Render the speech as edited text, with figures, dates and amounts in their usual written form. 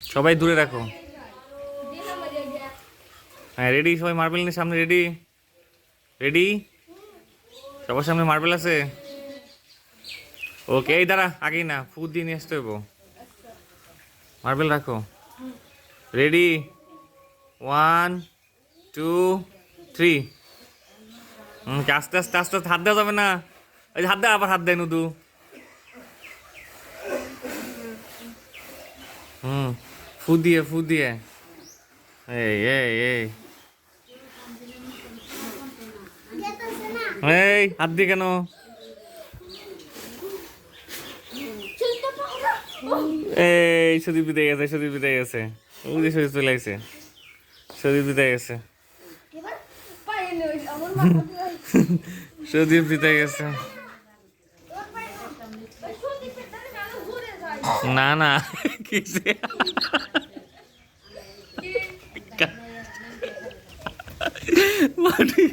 সবাই দূরে রাখো। হ্যাঁ রেডি সবাই, মার্বেল নিয়ে সামনে রেডি। রেডি, সবার সামনে মার্বেল আছে। ওকে এই দাঁড়া, আগেই না, ফু দিয়ে নিয়ে আসতে হইব। মার্বেল রাখো। রেডি, 1 2 3। আস্তে আস্তে আস্তে আস্তে, হাত দেওয়া যাবে না। ওই যে হাত দেয়, আবার হাত দেয় নুদু। ফু দিয়ে ফু দিয়ে। এই এই এই এই হাত দিয়ে কেন? এই সুদীপ বিদায় গেছে, সুদীপ বিদায় গেছে। ওই যে সুদীপ চলে গেছে, সুদীপ বিদায় গেছে। সুদীপ জিতে গেছে। না না কিসে মাটি